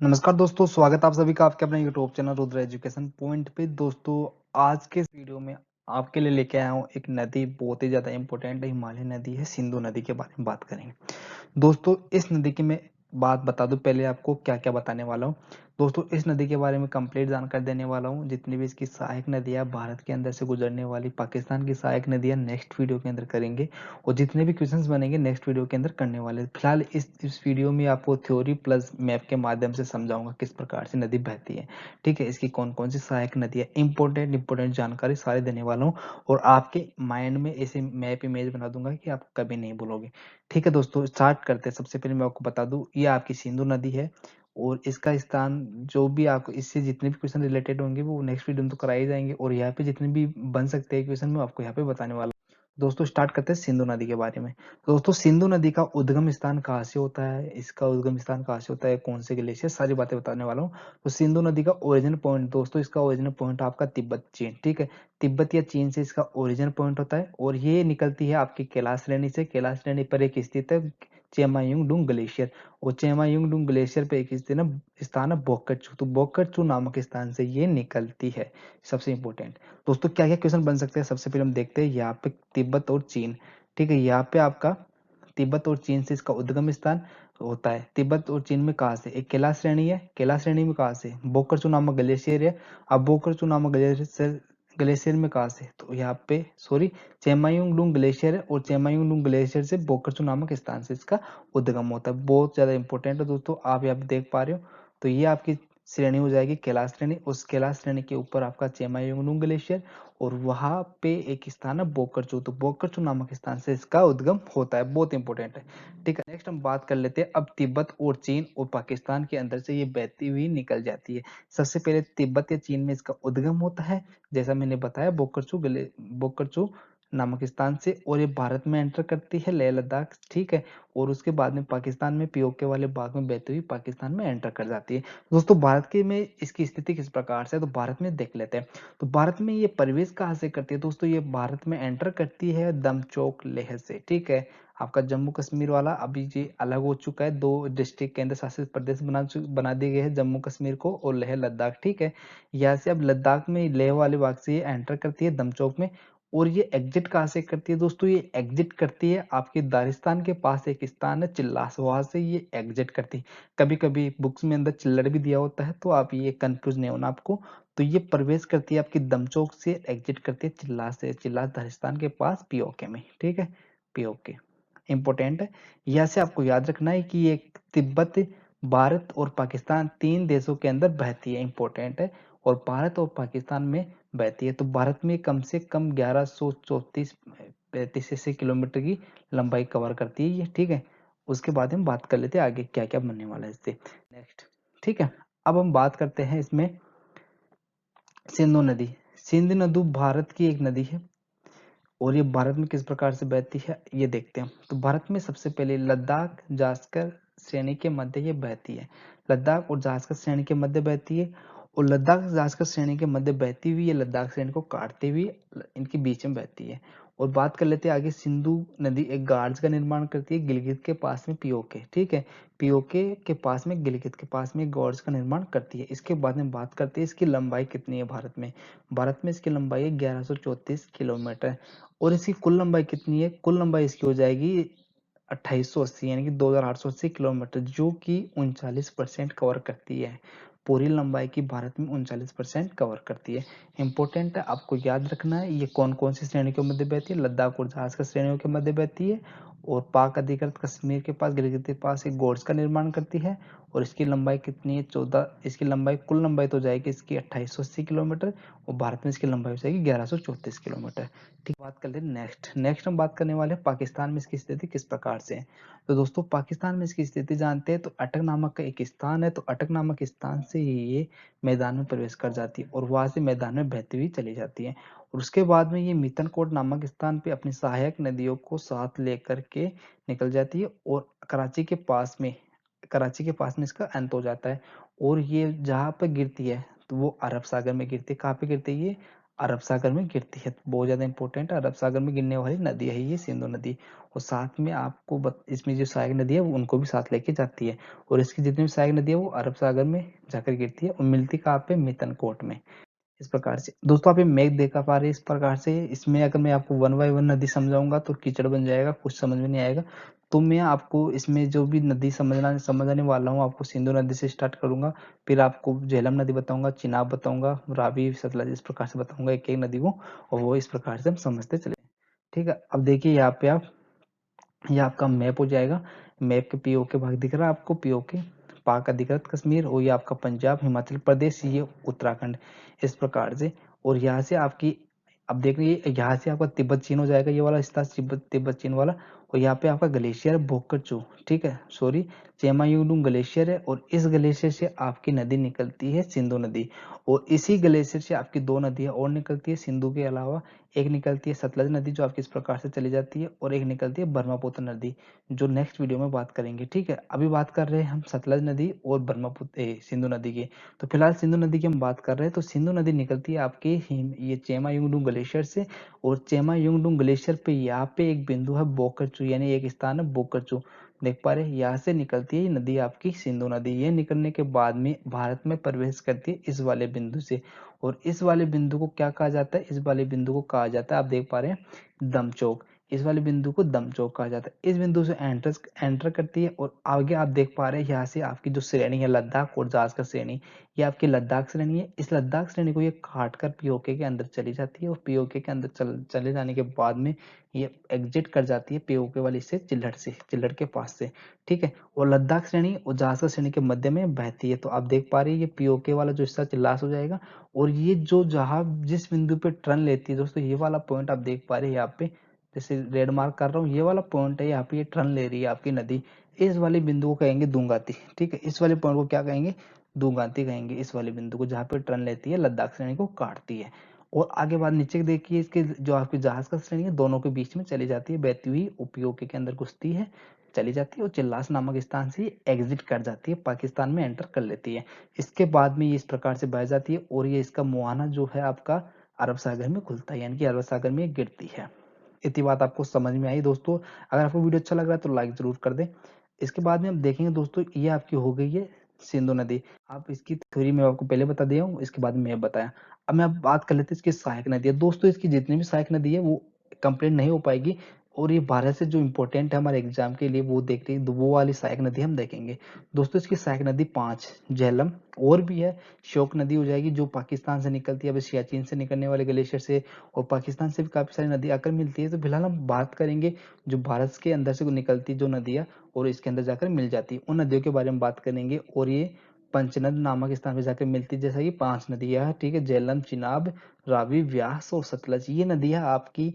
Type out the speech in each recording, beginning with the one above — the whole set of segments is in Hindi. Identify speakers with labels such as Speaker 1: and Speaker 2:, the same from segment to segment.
Speaker 1: नमस्कार दोस्तों, स्वागत है आप सभी का आपके अपने YouTube channel Rudra education point पे। दोस्तों, आज के इस वीडियो में आपके लिए लेके आया हूँ एक नदी, बहुत ही ज़्यादा इम्पोर्टेंट हिमालय नदी है, सिंधु नदी के बारे में बात करेंगे। दोस्तों, इस नदी की मैं बात बता दूं पहले आपको क्या क्या बताने वाला हूँ। दोस्तों, इस नदी के बारे में कंप्लीट जानकारी देने वाला हूँ। जितनी भी इसकी सहायक नदियाँ भारत के अंदर से गुजरने वाली, पाकिस्तान की सहायक नदियाँ नेक्स्ट वीडियो के अंदर करेंगे, और जितने भी क्वेश्चंस बनेंगे नेक्स्ट वीडियो के अंदर करने वाले। फिलहाल इस वीडियो में आपको थ्योरी प्लस मैप के माध्यम से समझाऊंगा किस प्रकार से नदी बहती है। ठीक है, इसकी कौन कौन सी सहायक नदी है, इंपॉर्टेंट जानकारी सारी देने वाला हूँ, और आपके माइंड में ऐसे मैप इमेज बना दूंगा कि आप कभी नहीं भूलोगे। ठीक है दोस्तों, स्टार्ट करते हैं। सबसे पहले मैं आपको बता दूं, ये आपकी सिंधु नदी है, और इसका स्थान जो भी आपको इससे जितने भी क्वेश्चन रिलेटेड होंगे वो नेक्स्ट वीडियो में तो कराए जाएंगे, और यहाँ पे जितने भी बन सकते हैं क्वेश्चन मैं आपको यहाँ पे बताने वाला हूं। दोस्तों, स्टार्ट करते हैं सिंधु नदी के बारे में। तो दोस्तों, सिंधु नदी का उद्गम स्थान कहाँ से होता है, इसका उद्गम स्थान कहाँ से होता है, कौन से ग्लेशियर, सारी बातें बताने वाला हूँ। तो सिंधु नदी का ओरिजिन पॉइंट, दोस्तों इसका ओरिजिन पॉइंट आपका तिब्बत चीन। ठीक है, तिब्बत या चीन से इसका ओरिजिन पॉइंट होता है, और ये निकलती है आपकी कैलाश श्रेणी से। कैलाश श्रेणी पर एक स्थित है चेमायुंगडुंग ग्लेशियर, और चेमायुंगडुंग ग्लेशियर पे एक स्थान है बोक्कचू। तो बोक्कचू नामक स्थान से ये निकलती है। सबसे इंपॉर्टेंट दोस्तों, क्या क्या क्वेश्चन बन सकते हैं, सबसे पहले हम देखते हैं यहाँ पे तिब्बत और चीन। ठीक है, यहाँ पे आपका तिब्बत और चीन से इसका उद्गम स्थान होता है। तिब्बत और चीन में कहाँ से, एक कैलाश श्रेणी है, कैलाश श्रेणी में कहाँ से, बोकरचू नामक ग्लेशियर है। अब बोकरचू नामक ग्लेशियर में कहाँ से, तो यहाँ पे सॉरी चेमायुंगडुंग ग्लेशियर है, और चेमायुंगडुंग ग्लेशियर से बोकरचू नामक स्थान से इसका उद्गम होता है। बहुत ज्यादा इंपॉर्टेंट है दोस्तों, आप यहाँ पे देख पा रहे हो। तो ये आपकी श्रेणी हो जाएगी कैलाश श्रेणी, उस कैलाश श्रेणी के ऊपर आपका चेमायुंगडुंग ग्लेशियर, और वहां पे एक स्थान है बोकरचू। तो बोकरचू नामक स्थान से इसका उद्गम होता है, बहुत इंपॉर्टेंट है। ठीक है, नेक्स्ट हम बात कर लेते हैं अब तिब्बत और चीन और पाकिस्तान के अंदर से ये बहती हुई निकल जाती है। सबसे पहले तिब्बत या चीन में इसका उद्गम होता है, जैसा मैंने बताया बोकरचू नामक स्थान से, और ये भारत में एंटर करती है लेह लद्दाख। ठीक है, और उसके बाद में पाकिस्तान में पीओके वाले भाग में बहती हुई पाकिस्तान में एंटर कर जाती है। दोस्तों, भारत के में इसकी स्थिति किस प्रकार से है, तो भारत में देख लेते हैं। तो भारत में ये प्रवेश कहाँ से करती है, दोस्तों ये भारत में एंटर करती है दमचौक लेह से। ठीक है, आपका जम्मू कश्मीर वाला अभी ये अलग हो चुका है, दो डिस्ट्रिक्ट केंद्र शासित प्रदेश बना दिए गए हैं, जम्मू कश्मीर को और लेह लद्दाख। ठीक है, यहाँ से अब लद्दाख में लेह वाले भाग से ये एंटर करती है दमचौक में, और ये एग्जिट कहाँ से करती है, दोस्तों ये एग्जिट करती है आपके दारिस्तान के पास एक स्थान है चिल्लास, वहां से ये एग्जिट करती है। कभी कभी बुक्स में अंदर चिल्लड़ भी दिया होता है, तो आप ये कंफ्यूज नहीं होना आपको। तो ये प्रवेश करती है आपकी दमचौक से, एग्जिट करती है चिल्लास से, चिल्लास दारिस्तान के पास पीओके में। ठीक है, पीओके इंपॉर्टेंट है। यहाँ से आपको याद रखना है कि ये तिब्बत, भारत और पाकिस्तान तीन देशों के अंदर बहती है, इंपॉर्टेंट है, और भारत और पाकिस्तान में बहती है। तो भारत में कम से कम 1134 35 किलोमीटर की लंबाई कवर करती है ये। ठीक है, उसके बाद हम बात कर लेते हैं आगे क्या क्या बनने वाला है इससे नेक्स्ट। ठीक है, अब हम बात करते हैं इसमें सिंधु नदी। सिंधु नदी भारत की एक नदी है, और ये भारत में किस प्रकार से बहती है ये देखते हैं। तो भारत में सबसे पहले लद्दाख जास्कर श्रेणी के मध्य ये बहती है, लद्दाख और जास्कर श्रेणी के मध्य बहती है, और लद्दाख जास्कर श्रेणी के मध्य बहती हुई ये लद्दाख श्रेणी को काटते हुए इनके बीच में बहती है। और बात कर लेते हैं आगे, सिंधु नदी एक गार्ज का निर्माण करती है गिलगित के पास में पीओके। ठीक है, पीओके के पास में, गिलगित के पास में गॉर्ज का निर्माण करती है। इसके बाद में बात करते हैं इसकी लंबाई कितनी है भारत में। भारत में इसकी लंबाई है 1134 किलोमीटर, और इसकी कुल लंबाई कितनी है, कुल लंबाई इसकी हो जाएगी 2880, यानी कि 2880 किलोमीटर, जो कि 39% कवर करती है। पूरी लंबाई की भारत में 39% कवर करती है। इंपॉर्टेंट है, आपको याद रखना है ये कौन कौन सी श्रेणी के मध्य बहती है, लद्दाख और झारखंड श्रेणियों के मध्य बहती है, और पाक अधिकृत कश्मीर के पास, गिलगित के पास एक गोर्ज का निर्माण करती है। और इसकी लंबाई कितनी है, 14, इसकी लंबाई कुल लंबाई तो जाएगी इसकी 2880 किलोमीटर, और भारत में इसकी लंबाई हो जाएगी 1134 किलोमीटर। ठीक, बात कर ले नेक्स्ट हम बात करने वाले हैं पाकिस्तान में इसकी स्थिति किस प्रकार से है। तो दोस्तों, पाकिस्तान में इसकी स्थिति जानते हैं। तो अटक नामक का एक स्थान है, तो अटक नामक स्थान से ये मैदान में प्रवेश कर जाती है, और वहां से मैदान में बहती हुई चली जाती है। और उसके बाद में ये मितनकोट नामक स्थान पे अपनी सहायक नदियों को साथ लेकर के निकल जाती है, और कराची के पास में इसका अंत हो जाता है। और ये जहाँ पर गिरती है तो वो अरब सागर में गिरती है। कहाँ पे गिरती है ये, अरब सागर में गिरती है। बहुत ज़्यादा इंपॉर्टेंट है, अरब सागर में गिरने वाली नदी है ये सिंधु नदी। और साथ में आपको इसमें जो सहायक नदी है वो उनको भी साथ लेके जाती है। और इसकी जितनी भी सहायक नदी है वो अरब सागर में जाकर गिरती है और मिलती कहाँ पे, मितनकोट में। इस प्रकार से दोस्तों आप ये मैप देखा पा रहे हैं। इस प्रकार से इसमें अगर मैं आपको वन बाय वन नदी समझाऊंगा तो कीचड़ बन जाएगा, कुछ समझ में नहीं आएगा। तो मैं आपको इसमें जो भी नदी समझाने वाला हूँ, आपको सिंधु नदी से स्टार्ट करूंगा, फिर आपको झेलम नदी बताऊंगा, चिनाब बताऊंगा, रावी, सतलज, इस प्रकार से बताऊंगा एक एक नदी को। और वो इस प्रकार से हम समझते चले। ठीक है, अब देखिए यहाँ पे आप, ये आपका मैप हो जाएगा। मैप के पीओके भाग दिख रहा है आपको, पीओके पाक अधिकृत कश्मीर, और ये आपका पंजाब, हिमाचल प्रदेश, ये उत्तराखंड, इस प्रकार से। और यहाँ से आपकी, अब देख लीजिए यहाँ से आपका तिब्बत चीन हो जाएगा, ये वाला हिस्सा तिब्बत तिब्बत चीन वाला। और यहाँ पे आपका ग्लेशियर बोकरचू, ठीक है, सॉरी, चेमायुडुंग ग्लेशियर है। और इस ग्लेशियर से आपकी नदी निकलती है सिंधु नदी। और इसी ग्लेशियर से आपकी दो नदियां और निकलती है सिंधु के अलावा। एक निकलती है सतलज नदी जो आपकी इस प्रकार से चली जाती है, और एक निकलती है ब्रह्मपुत्र नदी, जो नेक्स्ट वीडियो में बात करेंगे। ठीक है, अभी बात कर रहे हैं हम सतलज नदी और ब्रह्मपुत्र सिंधु नदी की। तो फिलहाल सिंधु नदी की हम बात कर रहे हैं। तो सिंधु नदी निकलती है आपके ये चेमायुंगडुंग ग्लेशियर से। और चेमायुंगडुंग ग्लेशियर पे यहाँ पे एक बिंदु है बोकरचू, यानी एक स्थान है बोकरचू, देख पा रहे हैं। यहाँ से निकलती है ये नदी आपकी सिंधु नदी। ये निकलने के बाद में भारत में प्रवेश करती है इस वाले बिंदु से। और इस वाले बिंदु को क्या कहा जाता है, इस वाले बिंदु को कहा जाता है, आप देख पा रहे हैं, दमचौक। इस वाले बिंदु को दमचौक कहा जाता है। इस बिंदु से एंटर करती है। और आगे आप देख पा रहे हैं यहाँ से आपकी जो श्रेणी है लद्दाख और जास्कर श्रेणी, ये आपकी लद्दाख श्रेणी है। इस लद्दाख श्रेणी को ये काट कर पीओके के अंदर चली जाती है। और पीओके के अंदर चले जाने के बाद में ये एग्जिट कर जाती है पीओके वाली से, चिल्लड़ के पास से। ठीक है, और लद्दाख श्रेणी और जास्कर श्रेणी के मध्य में बहती है। तो आप देख पा रहे हैं ये पीओके वाला जो हिस्सा चिल्लास हो जाएगा। और ये जो जहां जिस बिंदु पे टर्न लेती है दोस्तों, ये वाला पॉइंट आप देख पा रहे हैं यहाँ पे, जैसे रेड मार्क कर रहा हूँ, ये वाला पॉइंट है यहाँ पे, ये टर्न ले रही है आपकी नदी। इस वाले बिंदु को कहेंगे दुंगाती। ठीक है, इस वाले पॉइंट को क्या कहेंगे, दुंगाती कहेंगे, इस वाले बिंदु को जहाँ पे टर्न लेती है, लद्दाख श्रेणी को काटती है। और आगे बाद नीचे देखिए, इसके जो आपकी जहाज का श्रेणी है दोनों के बीच में चली जाती है, बहती हुई उपयोगी के अंदर घुसती है, चली जाती है, और चिल्लास नामक स्थान से एग्जिट कर जाती है, पाकिस्तान में एंटर कर लेती है। इसके बाद में ये इस प्रकार से बह जाती है। और ये इसका मुहाना जो है आपका अरब सागर में खुलता है, यानी कि अरब सागर में गिरती है। इतनी बात आपको समझ में आई दोस्तों? अगर आपको वीडियो अच्छा लग रहा है तो लाइक जरूर कर दें। इसके बाद में हम देखेंगे दोस्तों, ये आपकी हो गई है सिंधु नदी। आप इसकी थ्योरी मैं आपको पहले बता दिया हूँ, इसके बाद में बताया। अब मैं बात कर लेते हैं इसकी सहायक नदी है। दोस्तों इसकी जितनी भी सहायक नदी है वो कंप्लीट नहीं हो पाएगी। और ये भारत से जो इम्पोर्टेंट है हमारे एग्जाम के लिए, वो देखते हैं, वो वाली सहायक नदी हम देखेंगे। दोस्तों इसकी सहायक नदी 5 झेलम, और भी है, श्योक नदी हो जाएगी जो पाकिस्तान से निकलती है, अब सियाचिन से निकलने वाले ग्लेशियर से, और पाकिस्तान से भी काफी सारी नदी आकर मिलती है। तो फिलहाल हम बात करेंगे जो भारत के अंदर से निकलती जो नदियां और इसके अंदर जाकर मिल जाती है, उन नदियों के बारे में बात करेंगे। और ये पंचनद नामक स्थान पे जाकर मिलती है, जैसा कि 5 नदियां हैं। ठीक है, झेलम, चिनाब, रावी, व्यास और सतलज, ये नदियां आपकी,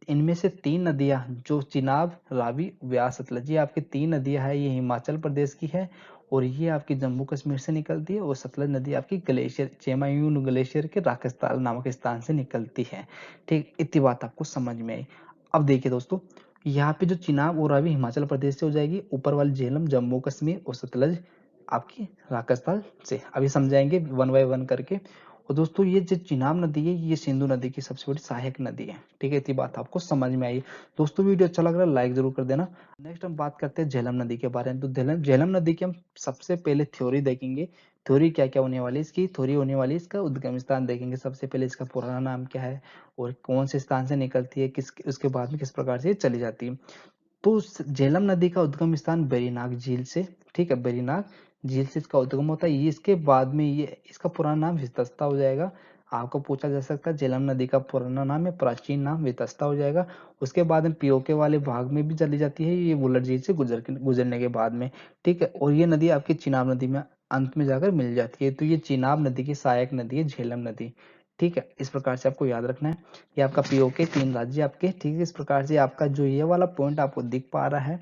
Speaker 1: इनमें से 3 नदियां, जो चिनाब, रावी, व्यास, सतलज, ये आपकी 3 नदियां है, ये हिमाचल प्रदेश की है। और ये आपकी जम्मू कश्मीर से निकलती है। और सतलज नदी आपकी ग्लेशियर, चेमायून ग्लेशियर के राकेशताल नामक स्थान से निकलती है। ठीक, इतनी बात आपको समझ में आई। अब देखिए दोस्तों, यहाँ पे जो चिनाब और रावी हिमाचल प्रदेश से हो जाएगी, ऊपर वाली झेलम जम्मू कश्मीर, और सतलज आपकी राजस्थान से। अभी समझाएंगे वन बाय वन करके। और दोस्तों ये जो चिनाब नदी है ये सिंधु नदी की सबसे बड़ी सहायक नदी है। ठीक है, इतनी बात आपको समझ में आई। दोस्तों वीडियो अच्छा लग रहा है लाइक जरूर कर देना। नेक्स्ट हम बात करते हैं झेलम नदी के बारे में। तो झेलम नदी की हम सबसे पहले थ्योरी देखेंगे। थ्योरी क्या क्या होने वाली है इसकी, थ्योरी होने वाली है इसका उद्गम स्थान देखेंगे। सबसे पहले इसका पुराना नाम क्या है और कौन से स्थान से निकलती है, किस उसके बाद में किस प्रकार से चली जाती है। तो झेलम नदी का उद्गम स्थान बेरीनाग झील से, ठीक है, बेरीनाग झील से इसका उद्गम होता है। ये इसके बाद में ये इसका पुराना नाम वितस्ता हो जाएगा। आपको पूछा जा सकता है झेलम नदी का पुराना नाम है, प्राचीन नाम वितस्ता हो जाएगा। उसके बाद में पीओके वाले भाग में भी चली जाती है ये वुलर झील से गुजरने के बाद में। ठीक है, और ये नदी आपकी चिनाब नदी में अंत में जाकर मिल जाती है। तो ये चिनाब नदी की सहायक नदी है झेलम नदी। ठीक है, इस प्रकार से आपको याद रखना है। ये आपका पीओके 3 राज्य आपके। ठीक है, इस प्रकार से आपका जो ये वाला पॉइंट आपको दिख पा रहा है,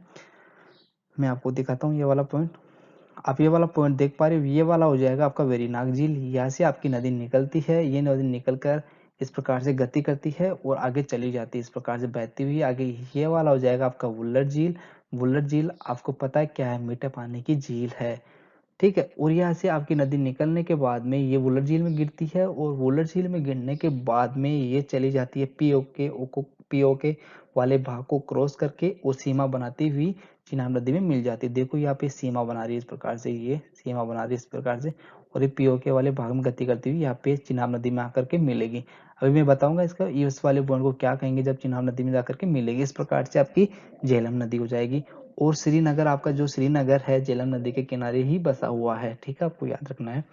Speaker 1: मैं आपको दिखाता हूँ ये वाला पॉइंट। आप ये वाला पॉइंट देख पा रहे हो, ये वाला हो जाएगा आपका वेरीनाग झील। यहाँ से आपकी नदी निकलती है, ये नदी निकलकर इस प्रकार से गति करती है और आगे चली जाती है, इस प्रकार से बहती हुई आगे। ये वाला हो जाएगा आपका वुलर झील। वुलर झील आपको पता है क्या है, मीठे पानी की झील है। ठीक है। और यहाँ से आपकी नदी निकलने के बाद में ये वुलर झील में गिरती है, और वुलर झील में गिरने के बाद में ये चली जाती है पीओके वाले भाग को क्रॉस करके, और सीमा बनाती हुई चिनाब नदी में मिल जाती है। देखो यहाँ पे सीमा बना रही है इस प्रकार से, ये सीमा बना रही है इस प्रकार से, और ये पीओके वाले भाग में गति करती हुई यहाँ पे चिनाब नदी में आकर के मिलेगी। अभी मैं बताऊंगा इसका इस वाले पॉइंट को क्या कहेंगे जब चिनाब नदी में जाकर के मिलेगी। इस प्रकार से आपकी झेलम नदी हो जाएगी। और श्रीनगर, आपका जो श्रीनगर है झेलम नदी के किनारे ही बसा हुआ है, ठीक है, आपको याद रखना है।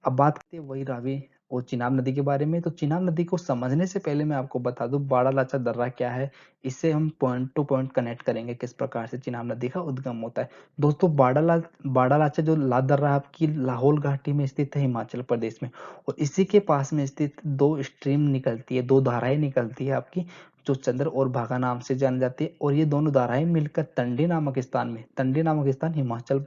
Speaker 1: अब बात करते हैं वही रावी और चिनाब नदी के बारे में। तो चिनाब नदी को समझने से पहले मैं आपको बता दूं बाड़ा लाचा दर्रा क्या है। इससे हम पॉइंट टू पॉइंट कनेक्ट करेंगे किस प्रकार से चिनाब नदी का उद्गम होता है। दोस्तों बाड़ा लाचा जो ला दर्रा आपकी लाहौल घाटी में स्थित है हिमाचल प्रदेश में, और इसी के पास में स्थित दो स्ट्रीम निकलती है, दो धाराएं निकलती है आपकी, जो चंद्र और भागा नाम से जानी जाती है। और ये दोनों धाराएं मिलकर तंडी नामक स्थान में, तंडी नामक स्थान हिमाचल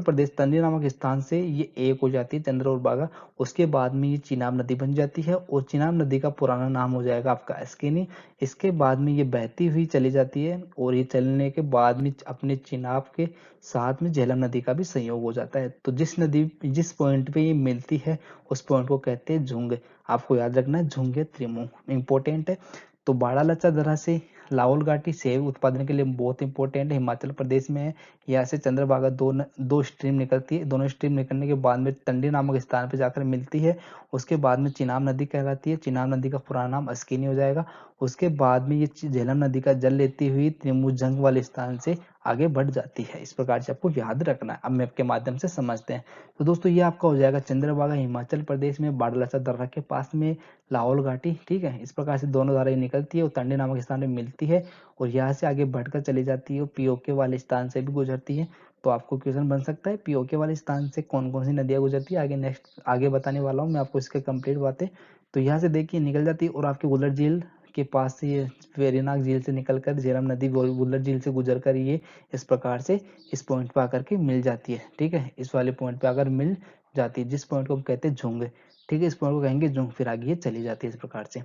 Speaker 1: प्रदेश तंजी नामक स्थान से ये एक हो जाती है चंद्र और बागा। उसके बाद में ये चिनाब नदी बन जाती है, और चिनाब नदी का पुराना नाम हो जाएगा आपका अस्किनी। इसके बाद में ये बहती हुई चली जाती है, और ये चलने के बाद में अपने चिनाब के साथ में झेलम नदी का भी संयोग हो जाता है। तो जिस पॉइंट पे ये मिलती है उस पॉइंट को कहते हैं झुंग। आपको याद रखना है, झुंग त्रिमु इंपॉर्टेंट है। तो बाड़ा लच्चा दर्रा से लाहौल घाटी सेब उत्पादन के लिए बहुत इंपॉर्टेंट है, हिमाचल प्रदेश में है। यहाँ से चंद्रभागा दो स्ट्रीम निकलती है, दोनों स्ट्रीम निकलने के बाद में टंडी नामक स्थान पर जाकर मिलती है। उसके बाद में चिनाब नदी कहलाती है, चिनाब नदी का पुराना नाम अस्किनी हो जाएगा। उसके बाद में ये झेलम नदी का जल लेती हुई त्रिमुजंग वाले स्थान से आगे बढ़ जाती है। इस प्रकार से आपको याद रखना है। अब मैप के माध्यम से समझते हैं। तो दोस्तों ये आपका हो जाएगा चंद्रभागा हिमाचल प्रदेश में बाड़लाचा दर्रा के पास में लाहौल घाटी, ठीक है। इस प्रकार से दोनों धाराएं निकलती है और टंडी नामक स्थान में मिलती है, और यहाँ से आगे बढ़कर चली जाती है और पीओके वाले स्थान से भी गुजरती है। तो आपको क्वेश्चन बन सकता है पीओके वाले स्थान से कौन कौन सी नदियां गुजरती है, आगे नेक्स्ट आगे बताने वाला हूँ मैं आपको इसके कंप्लीट बातें। तो यहाँ से देखिए निकल जाती है, और आपकी वुलर झील के पास से ये वेरीनाग झील से निकलकर झेलम नदी वुलर झील से गुजर कर ये इस प्रकार से इस पॉइंट पर आकर के मिल जाती है, ठीक है। इस वाले पॉइंट पे आकर मिल जाती है, जिस पॉइंट को हम कहते हैं झुंग, ठीक है। इस पॉइंट को कहेंगे झुंग, फिर आगे ये चली जाती है इस प्रकार से।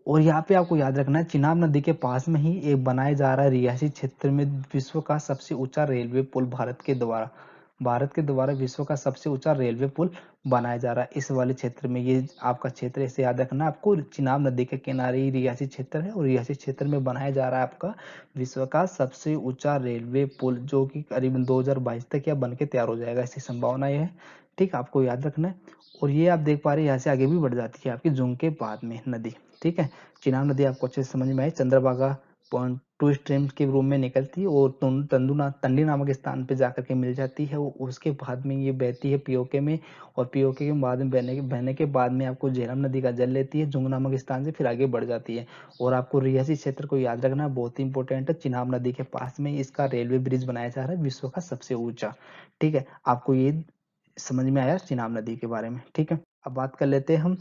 Speaker 1: और यहाँ पे आपको याद रखना है चिनाब नदी के पास में ही एक बनाया जा रहा है रिहायशी क्षेत्र में विश्व का सबसे ऊंचा रेलवे पुल भारत के द्वारा विश्व का सबसे ऊंचा रेलवे पुल बनाया जा रहा है इस वाले क्षेत्र में। ये आपका क्षेत्र ऐसे याद रखना है आपको, चिनाब नदी के किनारे ही रिहायशी क्षेत्र है, और रिहायशी क्षेत्र में बनाया जा रहा है आपका विश्व का सबसे ऊंचा रेलवे पुल, जो कि करीबन 2022 तक या बन के तैयार हो जाएगा, ऐसी संभावना है, ठीक, आपको याद रखना है। और ये आप देख पा रहे हैं यहाँ से आगे भी बढ़ जाती है आपकी जुंग के बाद में नदी, ठीक है। चिनाब नदी आपको अच्छे से समझ में आई, चंद्रभागा पॉइंट टू स्ट्रीम के रूप में निकलती है और तंडी नामक स्थान पे जाकर के मिल जाती है। उसके बाद में ये बहती है पीओके में, और पीओके के बाद में बहने के बाद में आपको झेलम नदी का जल लेती है जुंग नामक स्थान से, फिर आगे बढ़ जाती है। और आपको रियासी क्षेत्र को याद रखना बहुत ही इंपॉर्टेंट है, चिनाब नदी के पास में इसका रेलवे ब्रिज बनाया जा रहा है विश्व का सबसे ऊंचा, ठीक है। आपको ये समझ में आया चिनाब नदी के बारे में, ठीक है। अब बात कर लेते हैं हम,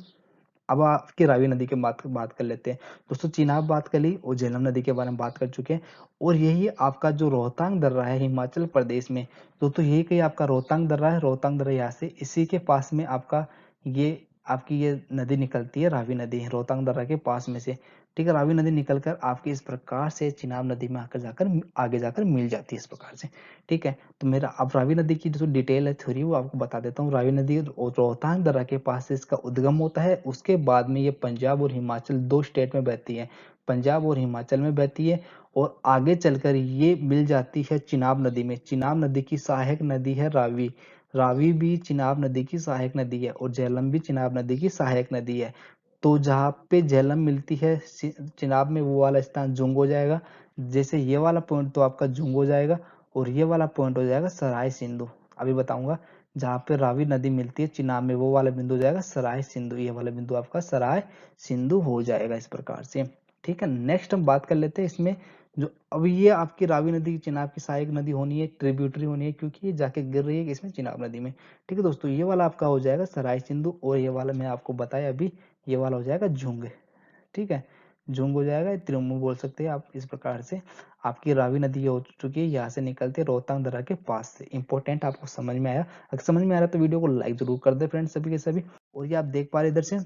Speaker 1: अब आपकी रावी नदी की बात कर लेते हैं। दोस्तों चिनाब बात कर ली और झेलम नदी के बारे में बात कर चुके हैं, और यही आपका जो रोहतांग दर्रा है हिमाचल प्रदेश में। दोस्तों यही कहीं आपका रोहतांग दर्रा है, रोहतांग दर्रा यहाँ से इसी के पास में आपका ये आपकी ये नदी निकलती है, रावी नदी रोहतांग दर्रा के पास में से, ठीक है। रावी नदी निकलकर आपकी इस प्रकार से चिनाब नदी में आगे जाकर मिल जाती है इस प्रकार से, ठीक है। तो मेरा अब रावी नदी की जो डिटेल है थ्योरी वो आपको बता देता हूँ। रावी नदी रोहतांग दर्रा के पास से इसका उद्गम होता है, उसके बाद में ये पंजाब और हिमाचल दो स्टेट में बहती है, पंजाब और हिमाचल में बहती है, और आगे चलकर ये मिल जाती है चिनाब नदी में। चिनाब नदी की सहायक नदी है रावी, रावी भी चिनाब नदी की सहायक नदी है, और झेलम भी चिनाब नदी की सहायक नदी है। तो जहाँ पे झेलम मिलती है चिनाब में वो वाला स्थान जुंग हो जाएगा, जैसे ये वाला पॉइंट तो आपका जुंग हो जाएगा, और ये वाला पॉइंट हो जाएगा सराय सिंधु। अभी बताऊंगा, जहाँ पे रावी नदी मिलती है चिनाब में वो वाला बिंदु हो जाएगा सराय सिंधु, ये वाला बिंदु आपका सराय सिंधु हो जाएगा इस प्रकार से, ठीक है। नेक्स्ट हम बात कर लेते हैं इसमें, जो अभी ये आपकी रावी नदी चिनाब की सहायक नदी होनी है, ट्रिब्यूटरी होनी है, क्योंकि ये जाके गिर रही है इसमें चिनाब नदी में, ठीक है दोस्तों। ये वाला आपका हो जाएगा सराय सिंधु, और ये वाला मैं आपको बताया अभी, ये वाला हो जाएगा झुंग, ठीक है। झुंग हो जाएगा, त्रिमु बोल सकते हैं आप इस प्रकार से। आपकी रावी नदी हो चुकी है, यहाँ से निकलते रोहतांग दर्रा के पास से। इंपॉर्टेंट आपको समझ में आया, अगर समझ में आ रहा है तो वीडियो को लाइक जरूर कर दे फ्रेंड्स सभी के सभी। और ये आप देख पा रहे इधर से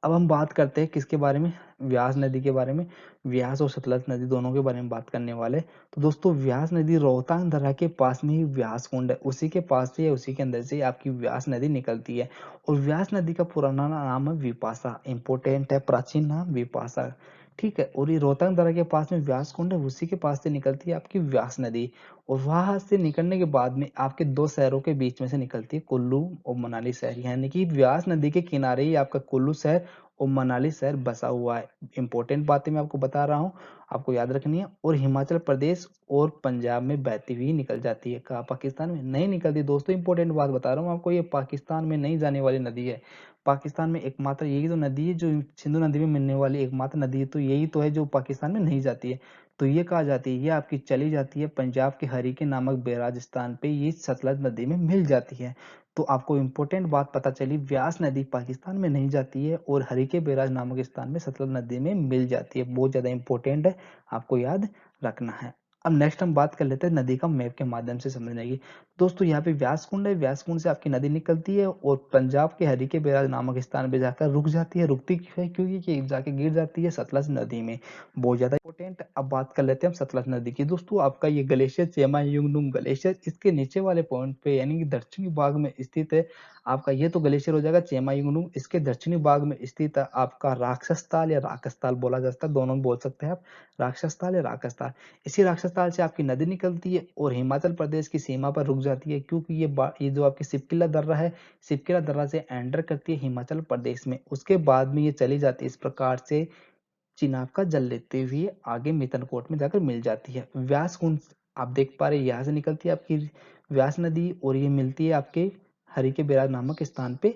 Speaker 1: अब हम बात करते हैं किसके बारे में, व्यास नदी के बारे में। व्यास और सतलज नदी दोनों के बारे में बात करने वाले। तो दोस्तों व्यास नदी रोहतांग दर्रा के पास में ही व्यास कुंड है, उसी के पास से उसी के अंदर से आपकी व्यास नदी निकलती है। और व्यास नदी का पुराना नाम है विपाशा, इंपोर्टेंट है, प्राचीन नाम विपाशा। ठीक है, और ये रोहतांग दर्रा के पास में व्यास कुंड है, उसी के पास से निकलती है आपकी व्यास नदी। और वहां से निकलने के बाद में आपके दो शहरों के बीच में से निकलती है, कुल्लू और मनाली शहर। यानी कि व्यास नदी के किनारे ही आपका कुल्लू शहर और मनाली शहर बसा हुआ है। इंपॉर्टेंट बातें मैं आपको बता रहा हूँ, आपको याद रखनी है। और हिमाचल प्रदेश और पंजाब में बहती हुई निकल जाती है। कहाँ, पाकिस्तान में नहीं निकलती दोस्तों। इंपॉर्टेंट बात बता रहा हूँ आपको, ये पाकिस्तान में नहीं जाने वाली नदी है। पाकिस्तान में एकमात्र यही तो नदी है जो सिंधु नदी में मिलने वाली एकमात्र नदी है, तो यही तो है जो पाकिस्तान में नहीं जाती है। तो ये कहा जाती है, ये आपकी चली जाती है पंजाब के हरिके नामक बैराज स्थान पे, ये सतलज नदी में मिल जाती है। तो आपको इंपॉर्टेंट बात पता चली, व्यास नदी पाकिस्तान में नहीं जाती है और हरिके बैराज नामक स्थान में सतलज नदी में मिल जाती है। बहुत ज्यादा इंपॉर्टेंट है, आपको याद रखना है। अब नेक्स्ट हम बात कर लेते हैं नदी का मैप के माध्यम से समझने की। दोस्तों यहाँ पे व्यास कुंड है, व्यास कुंड से आपकी नदी निकलती है और पंजाब के हरिके बैराज नामक स्थान पे जाकर रुक जाती है। रुकती क्यों है? क्योंकि ये जाके गिर जाती है सतलज नदी में। बहुत ज्यादा इंपॉर्टेंट। अब बात कर लेते हैं हम सतलज नदी की। दोस्तों आपका ये ग्लेशियर चेमा युंगडुंग ग्लेशियर इसके नीचे वाले पॉइंट पे यानी कि दक्षिणी भाग में स्थित है। आपका ये तो ग्लेशियर हो जाएगा चेमा युंगडुंग, इसके दक्षिणी भाग में स्थित है आपका राक्षस ताल या राकस ताल बोला जाता है, दोनों बोल सकते हैं आप, राक्षस ताल या राकस ताल। इसी राक्षस ताल से आपकी नदी निकलती है और हिमाचल प्रदेश की सीमा पर रुक जाती है, क्योंकि ये जो आपकी सिपकिला दर्रा है, सिपकिला दर्रा से एंटर करती है हिमाचल प्रदेश में। उसके बाद में ये चली जाती है इस प्रकार से चिनाब का जल लेते हुए आगे मितनकोट में जाकर मिल जाती है। व्यास कुंड आप देख पा रहे हैं, यहाँ से निकलती है आपकी व्यास नदी और ये मिलती है आपके हरिके बैराज नामक स्थान पे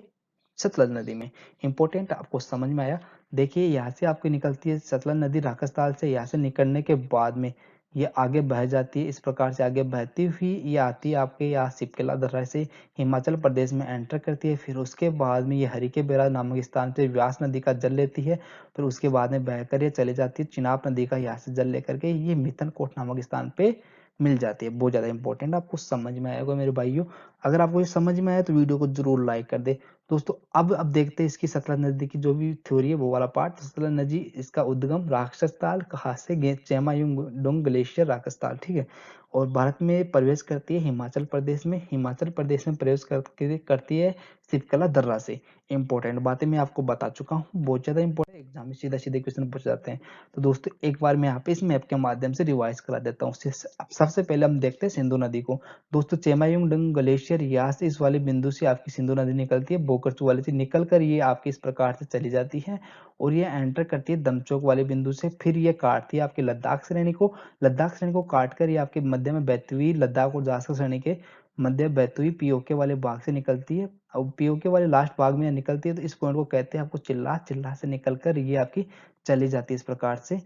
Speaker 1: सतलज नदी में। इंपॉर्टेंट, आपको समझ में आया। देखिए यहाँ से आपकी निकलती है सतलज नदी राकसताल से। यहाँ से निकलने के बाद में ये आगे बह जाती है, इस प्रकार से आगे बहती हुई ये आती है आपके यहाँ सिपकेला दर्रा से हिमाचल प्रदेश में एंटर करती है। फिर उसके बाद में ये हरिके बैराज नामक स्थान से व्यास नदी का जल लेती है। फिर उसके बाद में बहकर ये चले जाती है चिनाब नदी का, यहाँ से जल लेकर के ये मितनकोट नामक स्थान पे मिल जाती है। बहुत ज्यादा इंपॉर्टेंट, आपको समझ में आएगा मेरे भाइयों। अगर आपको ये समझ में आया तो वीडियो को जरूर लाइक कर दे दोस्तों। अब देखते हैं इसकी सतलज नदी की जो भी थ्योरी है वो वाला पार्ट। सतलज नदी इसका उद्गम राक्षस ताल कहा से चेमायुंगडोंग ग्लेशियर राक्षस ताल, ठीक है। और भारत में प्रवेश करती है हिमाचल प्रदेश में, हिमाचल प्रदेश में प्रवेश करती है सिपकला दर्रा से। इंपॉर्टेंट बातें मैं आपको बता चुका हूँ, बहुत ज्यादा इंपॉर्टेंट, एग्जाम में सीधा सीधे क्वेश्चन पूछ जाते हैं। तो दोस्तों एक बार मैं यहाँ पे इस मैप के माध्यम से रिवाइज करा देता हूँ। सबसे पहले हम देखते हैं सिंधु नदी को। दोस्तों चेमायुंगडोंग ग्लेशियर यहाँ से इस वाले बिंदु से आपकी सिंधु नदी निकलती है, बोकरचू वाले से निकल कर ये आपकी इस प्रकार से चली जाती है और ये एंटर करती है दमचोक वाले बिंदु से। फिर ये काटती है आपकी लद्दाख श्रेणी को, लद्दाख श्रेणी को काट कर ये आपके मध्य में बहती हुई लद्दाख और जास्कर श्रेणी के मध्य बहती हुई पीओके वाले भाग से निकलती है। अब पीओके वाले लास्ट भाग में निकलती है तो इस पॉइंट को कहते हैं आपको चिल्ला, चिल्ला से निकलकर ये आपकी चली जाती है इस प्रकार से।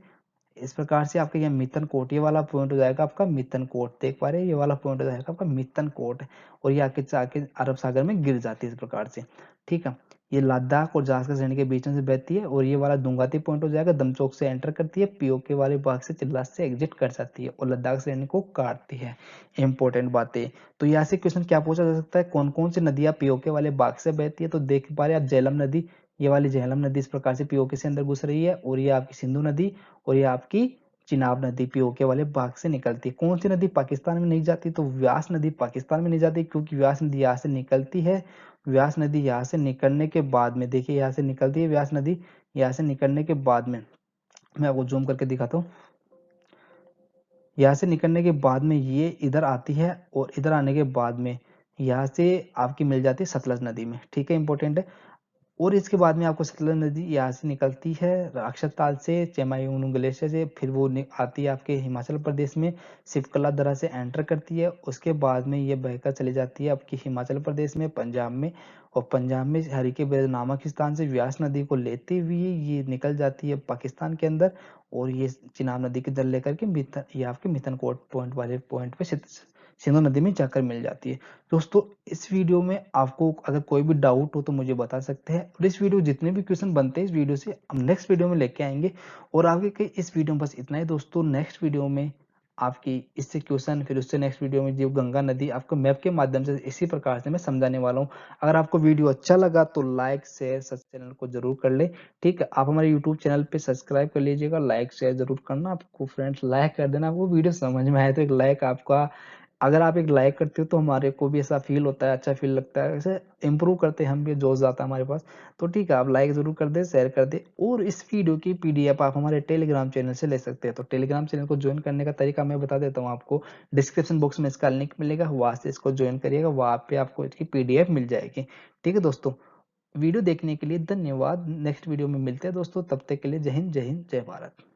Speaker 1: इस प्रकार से आपका ये मितन कोट, ये वाला पॉइंट हो जाएगा आपका मितन कोट, देख पा रहे हैं, ये वाला पॉइंट हो जाएगा आपका मितन कोट। और ये आके जाके अरब सागर में गिर जाती है इस प्रकार से, ठीक है। ये लद्दाख और जास्कर श्रेणी के बीच में से बहती है और ये वाला दुंगाती पॉइंट हो जाएगा, दमचौक से एंटर करती है, पीओके वाले भाग से चिल्लास से एग्जिट कर जाती है और लद्दाख श्रेणी को काटती है। इंपॉर्टेंट बातें। तो यहाँ से क्वेश्चन क्या पूछा जा सकता है, कौन कौन सी नदियां पीओके वाले भाग से बहती है? तो देख पा रहे हैं आप, झेलम नदी, ये वाली झेलम नदी इस प्रकार से पीओके से अंदर घुस रही है। और ये आपकी सिंधु नदी और ये आपकी चिनाब नदी पीओके वाले भाग से निकलती है। कौन सी नदी पाकिस्तान में नहीं जाती? तो व्यास नदी पाकिस्तान में नहीं जाती, क्योंकि व्यास नदी यहाँ से निकलती है। व्यास नदी यहाँ से निकलने के बाद में देखिए, यहाँ से निकलती है व्यास नदी, यहाँ से निकलने के बाद में मैं आपको जूम करके दिखाता हूँ। यहाँ से निकलने के बाद में ये इधर आती है और इधर आने के बाद में यहाँ से आपकी मिल जाती है सतलज नदी में, ठीक है, इंपॉर्टेंट है। और इसके बाद में आपको सतलज नदी यहाँ से निकलती है राक्षस ताल से, चेमायुंगडोंग ग्लेशियर से, फिर वो आती है आपके हिमाचल प्रदेश में, सिपकला दर्रा से एंटर करती है। उसके बाद में ये बहकर चली जाती है आपकी हिमाचल प्रदेश में, पंजाब में। और पंजाब में हरिके बैराज नामक स्थान से व्यास नदी को लेते हुए ये निकल जाती है पाकिस्तान के अंदर और ये चिनाब नदी के जल लेकर के ये आपके मितनकोट पॉइंट वाले पॉइंट पे सिंधु नदी में जाकर मिल जाती है। दोस्तों इस वीडियो में आपको अगर कोई भी डाउट हो तो मुझे बता सकते हैं, और इस वीडियो जितने भी क्वेश्चन बनते हैं इस वीडियो से हम नेक्स्ट वीडियो में लेके आएंगे। और आगे के इस वीडियो में बस इतना ही दोस्तों। नेक्स्ट वीडियो में आपकी इससे क्वेश्चन, फिर उससे नेक्स्ट वीडियो में जो गंगा नदी आपको मैप के माध्यम से इसी प्रकार से मैं समझाने वाला हूँ। अगर आपको वीडियो अच्छा लगा तो लाइक शेयर चैनल को जरूर कर ले। ठीक है, आप हमारे यूट्यूब चैनल पे सब्सक्राइब कर लीजिएगा, लाइक शेयर जरूर करना। आपको फ्रेंड्स लाइक कर देना, आपको वीडियो समझ में आए तो एक लाइक आपका, अगर आप एक लाइक करते हो तो हमारे को भी ऐसा फील होता है, अच्छा फील लगता है, ऐसे इम्प्रूव करते हैं हम भी, जोश आता है हमारे पास। तो ठीक है, आप लाइक जरूर कर दे, शेयर कर दे। और इस वीडियो की पीडीएफ आप हमारे टेलीग्राम चैनल से ले सकते हैं। तो टेलीग्राम चैनल को ज्वाइन करने का तरीका मैं बता देता हूँ आपको। डिस्क्रिप्शन बॉक्स में इसका लिंक मिलेगा, वहां से इसको ज्वाइन करिएगा, वहां पे आपको इसकी पीडीएफ मिल जाएगी। ठीक है दोस्तों, वीडियो देखने के लिए धन्यवाद। नेक्स्ट वीडियो में मिलते हैं दोस्तों, तब तक के लिए जय हिंद, जय हिंद, जय भारत।